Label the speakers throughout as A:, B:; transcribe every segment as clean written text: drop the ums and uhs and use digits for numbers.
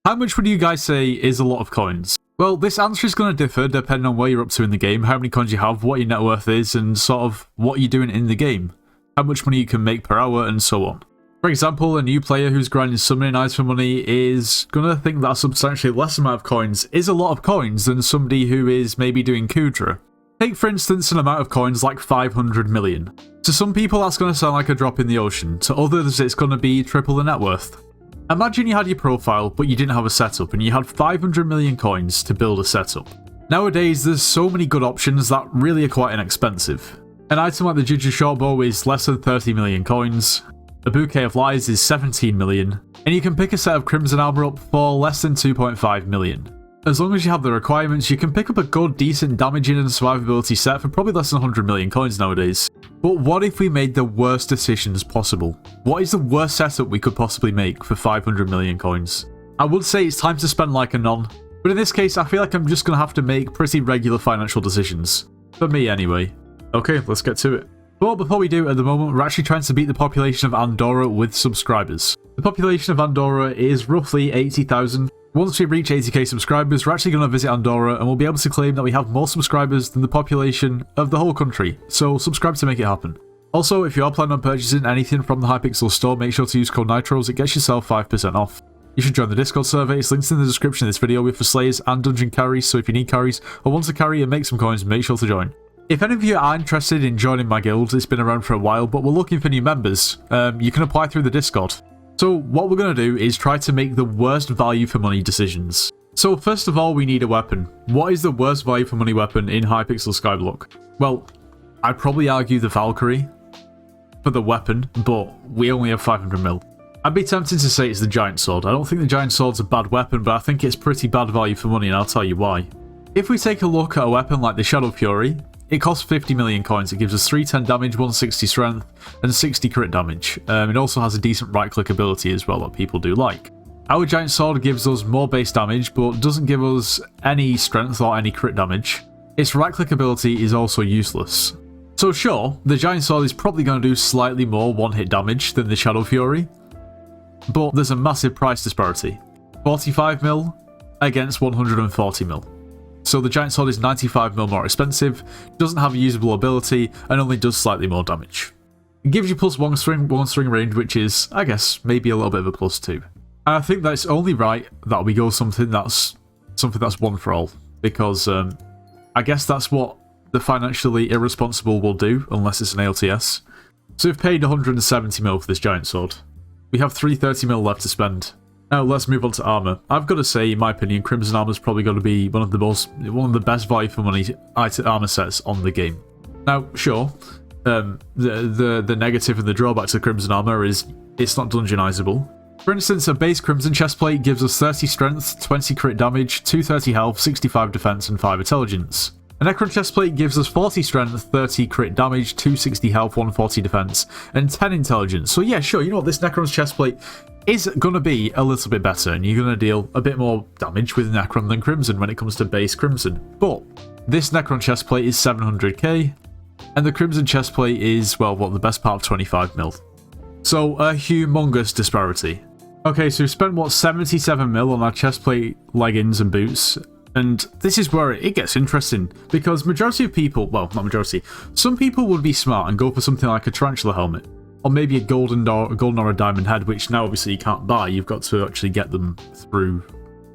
A: How much would you guys say is a lot of coins? Well, this answer is going to differ depending on where you're up to in the game, how many coins you have, what your net worth is, and sort of what you're doing in the game. How much money you can make per hour, and so on. For example, a new player who's grinding summoning eyes for money is going to think that a substantially less amount of coins is a lot of coins than somebody who is maybe doing Kudra. Take for instance an amount of coins like 500 million. To some people that's going to sound like a drop in the ocean, to others it's going to be triple the net worth. Imagine you had your profile but you didn't have a setup and you had 500 million coins to build a setup. Nowadays there's so many good options that really are quite inexpensive. An item like the Juju shortbow is less than 30 million coins, a bouquet of lies is 17 million, and you can pick a set of crimson armor up for less than 2.5 million. As long as you have the requirements, you can pick up a good, decent damaging and survivability set for probably less than 100 million coins nowadays. But what if we made the worst decisions possible? What is the worst setup we could possibly make for 500 million coins? I would say it's time to spend like a non, but in this case I feel like I'm just going to have to make pretty regular financial decisions. For me anyway. Okay, let's get to it. But before we do, at the moment we're actually trying to beat the population of Andorra with subscribers. The population of Andorra is roughly 80,000. Once we reach 80k subscribers, we're actually going to visit Andorra and we'll be able to claim that we have more subscribers than the population of the whole country, so subscribe to make it happen. Also, if you are planning on purchasing anything from the Hypixel store, make sure to use code NITROS, it gets yourself 5% off. You should join the Discord server, it's linked in the description of this video with for slayers and dungeon carries, so if you need carries or want to carry and make some coins, make sure to join. If any of you are interested in joining my guild, it's been around for a while, but we're looking for new members, you can apply through the Discord. So what we're going to do is try to make the worst value for money decisions. So first of all, we need a weapon. What is the worst value for money weapon in Hypixel Skyblock? Well, I'd probably argue the Valkyrie for the weapon, but we only have 500 mil. I'd be tempted to say it's the Giant Sword. I don't think the Giant Sword's a bad weapon, but I think it's pretty bad value for money, and I'll tell you why. If we take a look at a weapon like the Shadow Fury, it costs 50 million coins. It gives us 310 damage, 160 strength, and 60 crit damage. It also has a decent right-click ability as well that people do like. Our Giant Sword gives us more base damage, but doesn't give us any strength or any crit damage. Its right-click ability is also useless. So sure, the Giant Sword is probably going to do slightly more one-hit damage than the Shadow Fury, but there's a massive price disparity. 45 mil against 140 mil. So the Giant Sword is 95 mil more expensive, doesn't have a usable ability, and only does slightly more damage. It gives you plus one string range, which is, I guess, maybe a little bit of a plus 2. And I think that it's only right that we go something that's one for all, because I guess that's what the financially irresponsible will do, unless it's an ALTS. So we've paid 170 mil for this Giant Sword. We have 330 mil left to spend. Now let's move on to armor. I've got to say, in my opinion, Crimson Armor is probably going to be one of the best value for money armor sets on the game. Now, sure, the negative and the drawback to Crimson Armor is it's not dungeonizable. For instance, a base Crimson chestplate gives us 30 strength, 20 crit damage, 230 health, 65 defense, and 5 intelligence. A Necron chestplate gives us 40 strength, 30 crit damage, 260 health, 140 defense, and 10 intelligence. So yeah, sure, you know what, this Necron's chestplate is going to be a little bit better, and you're going to deal a bit more damage with Necron than Crimson when it comes to base Crimson. But this Necron chestplate is 700k, and the Crimson chestplate is, well, what, the best part of 25 mil. So a humongous disparity. Okay, so we've spent, what, 77 mil on our chestplate, leggings, and boots. And this is where it gets interesting, because majority of people, well, not majority, some people would be smart and go for something like a tarantula helmet. Or maybe a golden or a diamond head, which now obviously you can't buy. You've got to actually get them through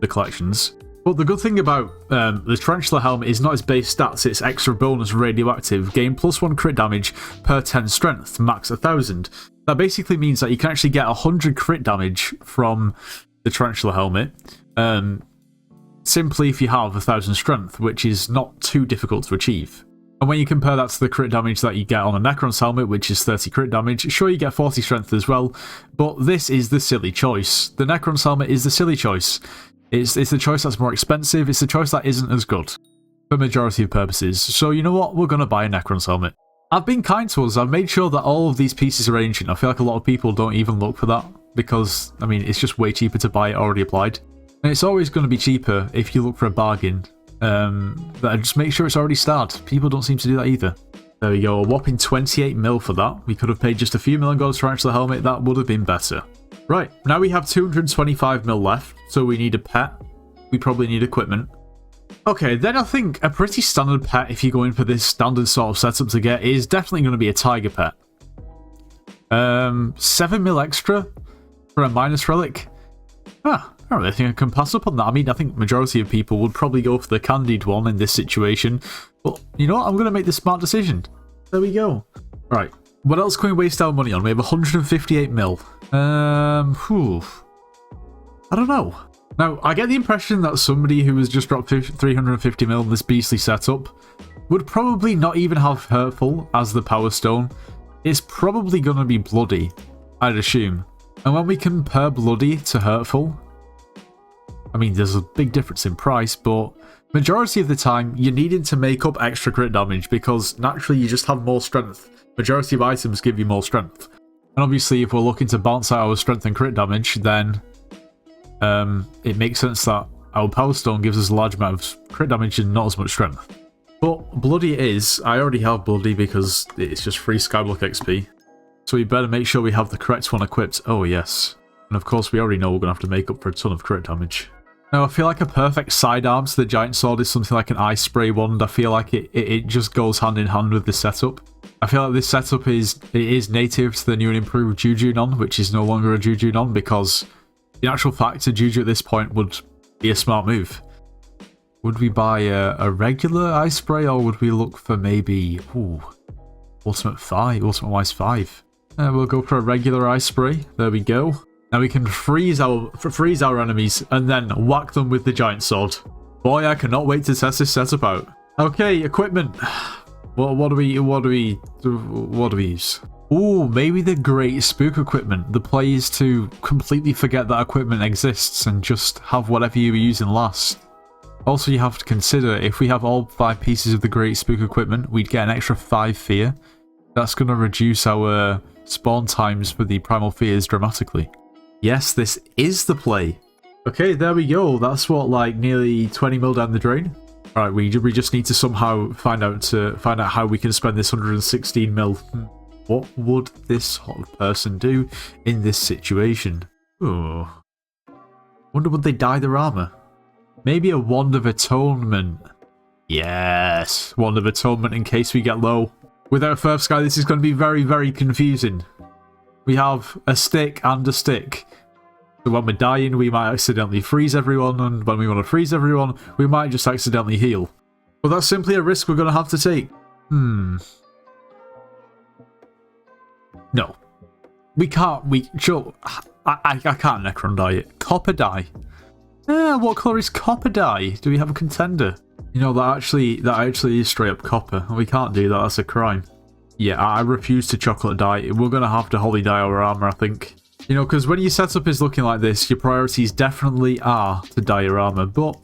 A: the collections. But the good thing about the tarantula helmet is not its base stats, it's extra bonus radioactive. Gain +1 crit damage per 10 strength, max 1000. That basically means that you can actually get 100 crit damage from the tarantula helmet, simply if you have 1000 strength, which is not too difficult to achieve. And when you compare that to the crit damage that you get on a Necron's helmet, which is 30 crit damage, sure you get 40 strength as well, but this is the silly choice. The Necron's helmet is the silly choice. It's the choice that's more expensive, it's the choice that isn't as good, for majority of purposes. So you know what, we're going to buy a Necron's helmet. I've been kind to us, I've made sure that all of these pieces are ancient. I feel like a lot of people don't even look for that, because, I mean, it's just way cheaper to buy it already applied. And it's always going to be cheaper if you look for a bargain. But just make sure it's already starred. People don't seem to do that either. There we go, a whopping 28 mil for that. We could have paid just a few mil and got a tarantula helmet, that would have been better. Right, now we have 225 mil left, so we need a pet. We probably need equipment. Okay, then I think a pretty standard pet, if you're going for this standard sort of setup to get, is definitely going to be a tiger pet. 7 mil extra for a minus relic. I don't really think I can pass up on that. I mean, I think majority of people would probably go for the candied one in this situation. But you know what? I'm going to make the smart decision. There we go. Right. What else can we waste our money on? We have 158 mil. Whew. I don't know. Now, I get the impression that somebody who has just dropped 350 mil in this beastly setup would probably not even have Hurtful as the power stone. It's probably going to be Bloody, I'd assume. And when we compare Bloody to Hurtful, I mean, there's a big difference in price, but majority of the time, you're needing to make up extra crit damage because naturally you just have more strength. Majority of items give you more strength. And obviously, if we're looking to balance out our strength and crit damage, then it makes sense that our Power Stone gives us a large amount of crit damage and not as much strength. But Bloody is, I already have Bloody because it's just free Skyblock XP. So we better make sure we have the correct one equipped. Oh yes. And of course we already know we're going to have to make up for a ton of crit damage. Now I feel like a perfect sidearm to the Giant Sword is something like an Ice Spray wand. I feel like it just goes hand in hand with the setup. I feel like this setup is native to the new and improved Juju non, which is no longer a Juju non because the actual fact a Juju at this point would be a smart move. Would we buy a regular Ice Spray or would we look for maybe Ultimate Wise 5? We'll go for a regular Ice Spray. There we go. Now we can freeze our enemies and then whack them with the Giant Sword. Boy, I cannot wait to test this setup out. Okay, equipment. What do we use? Ooh, maybe the Great Spook equipment. The play is to completely forget that equipment exists and just have whatever you were using last. Also, you have to consider, if we have all 5 pieces of the Great Spook equipment, we'd get an extra 5 fear. That's going to reduce our spawn times for the Primal Fears dramatically. Yes, this is the play. Okay, there we go. That's what, like, nearly 20 mil down the drain. Alright, we just need to somehow find out how we can spend this 116 mil. What would this sort of person do in this situation? Oh. Wonder would they dye their armor? Maybe a Wand of Atonement. Yes, Wand of Atonement in case we get low. Without First Sky, this is going to be very, very confusing. We have a stick and a stick. So when we're dying, we might accidentally freeze everyone, and when we want to freeze everyone, we might just accidentally heal. But that's simply a risk we're going to have to take. No. We can't, I can't Necron dye it. Copper dye. What colour is copper dye? Do we have a contender? You know, that actually is straight up copper. We can't do that, that's a crime. Yeah, I refuse to chocolate dye. We're going to have to holy dye our armour, I think. You know, because when your setup is looking like this, your priorities definitely are to dye your armour, but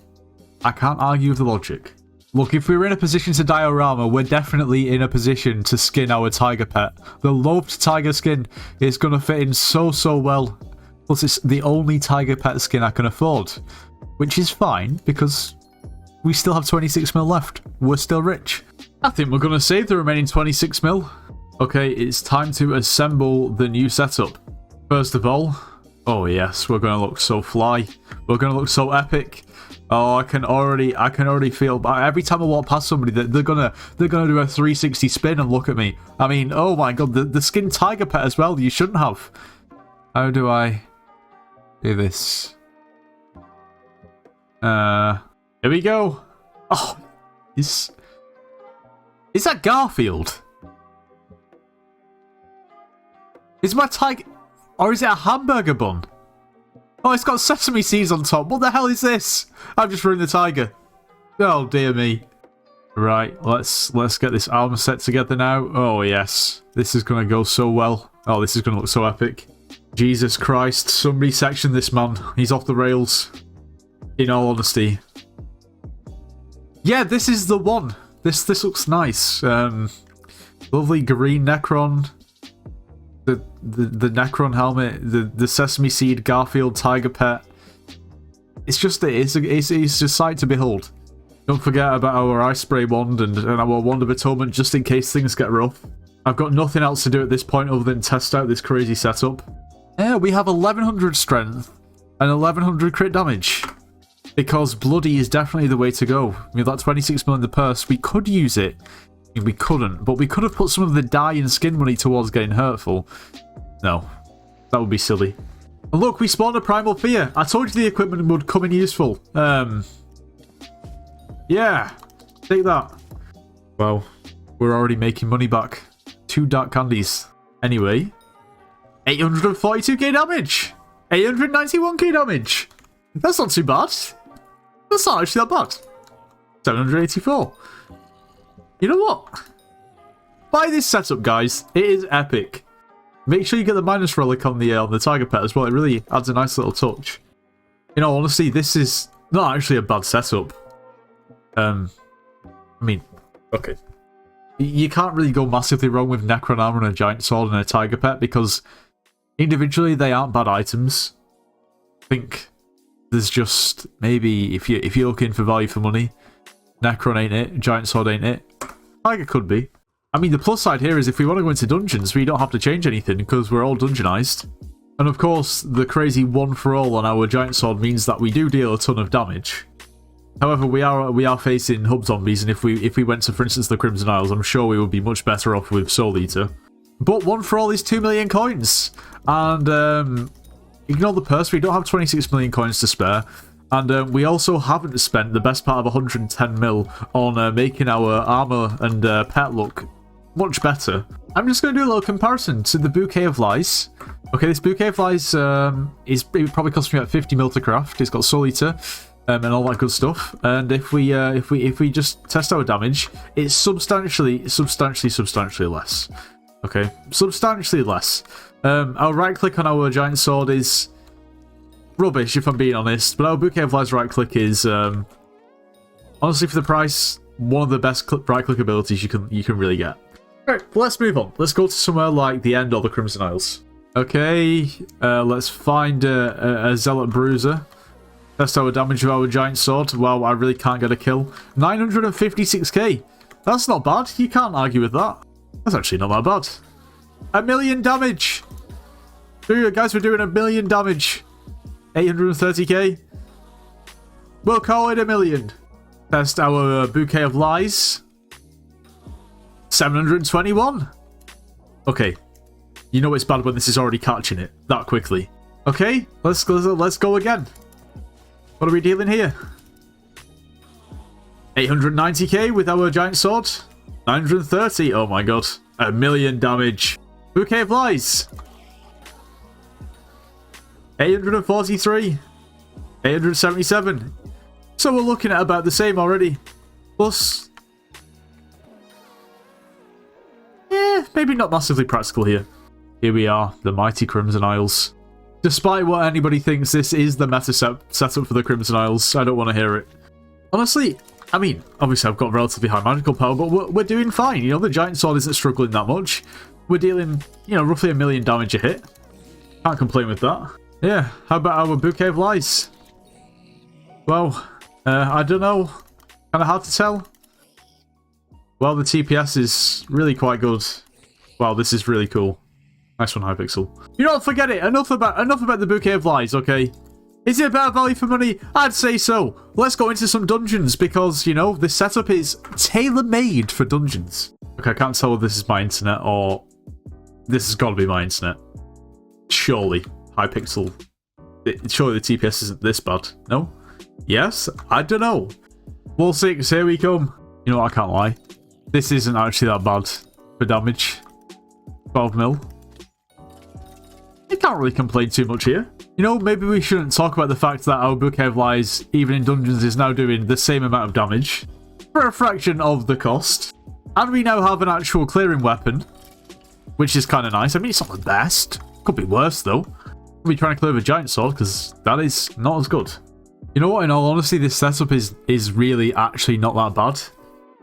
A: I can't argue with the logic. Look, if we were in a position to dye our armour, we're definitely in a position to skin our tiger pet. The loved tiger skin is going to fit in so well. Plus, it's the only tiger pet skin I can afford, which is fine, because we still have 26 mil left. We're still rich. I think we're going to save the remaining 26 mil. Okay, it's time to assemble the new setup. First of all, oh yes, we're going to look so fly. We're going to look so epic. Oh, I can already feel. Every time I walk past somebody, they're gonna do a 360 spin and look at me. I mean, oh my god, the skin tiger pet as well. You shouldn't have. How do I do this? Here we go. Oh, is that Garfield? Is my tiger, or is it a hamburger bun? Oh, it's got sesame seeds on top. What the hell is this? I've just ruined the tiger. Oh, dear me. Right, let's get this armor set together now. Oh, yes. This is going to go so well. Oh, this is going to look so epic. Jesus Christ. Somebody section this man. He's off the rails. In all honesty. Yeah, this is the one. This looks nice. Lovely green Necron. The Necron helmet, the Sesame Seed Garfield Tiger Pet. It's just it's a sight to behold. Don't forget about our Ice Spray wand and our Wand of Atonement just in case things get rough. I've got nothing else to do at this point other than test out this crazy setup. Yeah, we have 1100 strength and 1100 crit damage. Because bloody is definitely the way to go. I mean, that 26 million in the purse, we could use it. I mean, we couldn't, but we could have put some of the dye and skin money towards getting hurtful. No, that would be silly. And look, we spawned a primal fear. I told you the equipment would come in useful. Yeah, take that. Wow, we're already making money back. 2 dark candies. Anyway, 842k damage. 891k damage. That's not too bad. That's not actually that bad. 784. You know what? Buy this setup, guys. It is epic. Make sure you get the minus relic on the tiger pet as well. It really adds a nice little touch. You know, honestly, this is not actually a bad setup. I mean, okay. You can't really go massively wrong with Necron armor and a giant sword and a tiger pet because individually they aren't bad items. I think there's just maybe if you're looking for value for money, Necron ain't it, giant sword ain't it. Tiger could be. I mean, the plus side here is if we want to go into dungeons, we don't have to change anything because we're all dungeonized. And of course, the crazy one for all on our giant sword means that we do deal a ton of damage. However, we are facing hub zombies, and if we went to, for instance, the Crimson Isles, I'm sure we would be much better off with Soul Eater. But one for all is 2 million coins, and ignore the purse. We don't have 26 million coins to spare. And we also haven't spent the best part of 110 mil on making our armor and pet look much better. I'm just going to do a little comparison to the Bouquet of Lies. Okay, this Bouquet of Lies it probably cost me about 50 mil to craft. It's got Soul Eater and all that good stuff. And if we just test our damage, it's substantially less. Okay, substantially less. Our right click on our giant sword is rubbish, if I'm being honest, but our Bouquet of Lies right click is honestly, for the price, one of the best right click abilities you can really get. Right, let's move on. Let's go to somewhere like the End or the Crimson Isles. Okay, let's find a Zealot Bruiser. Test our damage with our giant sword. Wow, I really can't get a kill. 956k. That's not bad. You can't argue with that. That's actually not that bad. 1 million damage. Guys, we're doing 1 million damage. 830k. We'll call it 1 million. Test our Bouquet of Lies. 721. Okay. You know it's bad when this is already catching it that quickly. Okay, let's go again. What are we dealing here? 890k with our giant sword. 930. Oh my god. 1 million damage. Bouquet of Lies. 843. 877. So we're looking at about the same already. Plus, yeah, maybe not massively practical here. Here we are, the mighty Crimson Isles. Despite what anybody thinks, this is the meta setup for the Crimson Isles. I don't want to hear it. Honestly, I mean, obviously I've got relatively high magical power, but we're doing fine. You know, the giant sword isn't struggling that much. We're dealing, you know, roughly 1 million damage a hit. Can't complain with that. Yeah, how about our Bouquet of Lies? Well, I don't know. Kind of hard to tell. Well, the TPS is really quite good. Wow, this is really cool. Nice one, Hypixel. You know, forget it. Enough about the Bouquet of Lies, okay? Is it better value for money? I'd say so. Let's go into some dungeons because, you know, this setup is tailor-made for dungeons. Okay, I can't tell if this is my internet or this has got to be my internet. Surely, Hypixel. Surely the TPS isn't this bad. No? Yes? I don't know. Wall 6, here we come. You know what, I can't lie. This isn't actually that bad for damage. 12 mil. You can't really complain too much here. You know, maybe we shouldn't talk about the fact that our Bouquet of Lies, even in dungeons, is now doing the same amount of damage for a fraction of the cost. And we now have an actual clearing weapon, which is kind of nice. I mean, it's not the best. Could be worse, though. We'll be trying to clear with a giant sword, because that is not as good. You know what, in all honesty, this setup is really actually not that bad.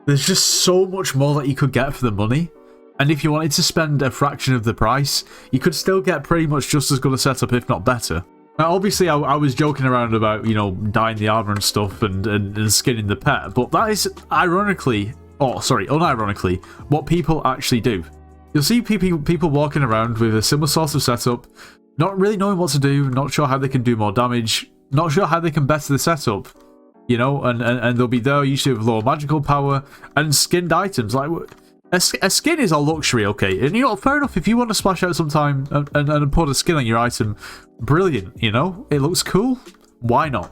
A: There's just so much more that you could get for the money. And if you wanted to spend a fraction of the price, you could still get pretty much just as good a setup, if not better. Now, obviously, I was joking around about, you know, dyeing the armor and stuff and skinning the pet, but that is unironically, what people actually do. You'll see people walking around with a similar sort of setup, not really knowing what to do, not sure how they can do more damage, not sure how they can better the setup, you know, and they'll be there usually with lower magical power and skinned items. Like, a skin is a luxury, okay, and you know, fair enough, if you want to splash out some time and put a skin on your item, brilliant, you know, it looks cool, why not?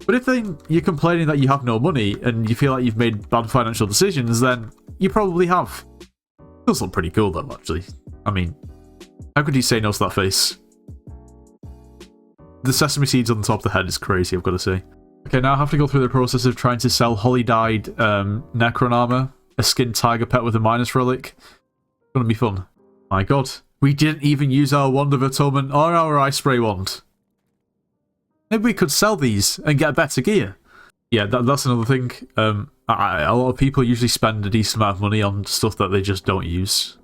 A: But if then you're complaining that you have no money and you feel like you've made bad financial decisions, then you probably have. It does look pretty cool though, actually. I mean, how could you say no to that face? The sesame seeds on the top of the head is crazy, I've got to say. Okay, now I have to go through the process of trying to sell holly-dyed Necron armor, a skinned tiger pet with a minus relic. It's gonna be fun. My god. We didn't even use our Wand of Atonement or our Ice Spray Wand. Maybe we could sell these and get better gear. Yeah, that's another thing. A lot of people usually spend a decent amount of money on stuff that they just don't use.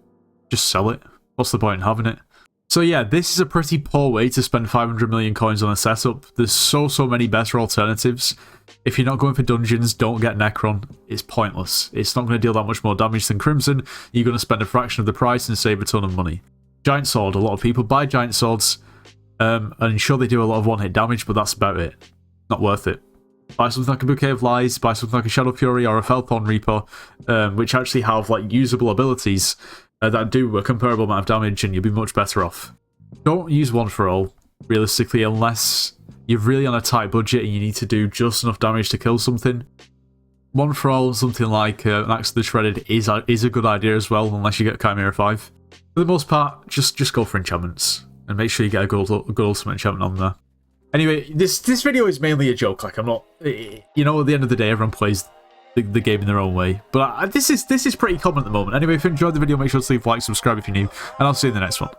A: Just sell it. What's the point in having it? So yeah, this is a pretty poor way to spend 500 million coins on a setup. There's so many better alternatives. If you're not going for dungeons, don't get Necron. It's pointless. It's not going to deal that much more damage than Crimson. You're going to spend a fraction of the price and save a ton of money. Giant Sword. A lot of people buy Giant Swords. And sure, they do a lot of one-hit damage, but that's about it. Not worth it. Buy something like a Bouquet of Lies, buy something like a Shadow Fury or a Felthorn Reaper, which actually have like usable abilities that do a comparable amount of damage, and you'll be much better off. Don't use One for All, realistically, unless you're really on a tight budget and you need to do just enough damage to kill something. One for All, something like an Axe of the Shredded is a good idea as well, unless you get Chimera 5. For the most part, just go for enchantments. And make sure you get a good ultimate enchantment on there. Anyway, this video is mainly a joke. Like, I'm not... You know, at the end of the day, everyone plays the game in their own way. But this is pretty common at the moment. Anyway, if you enjoyed the video, make sure to leave a like, subscribe if you're new, and I'll see you in the next one.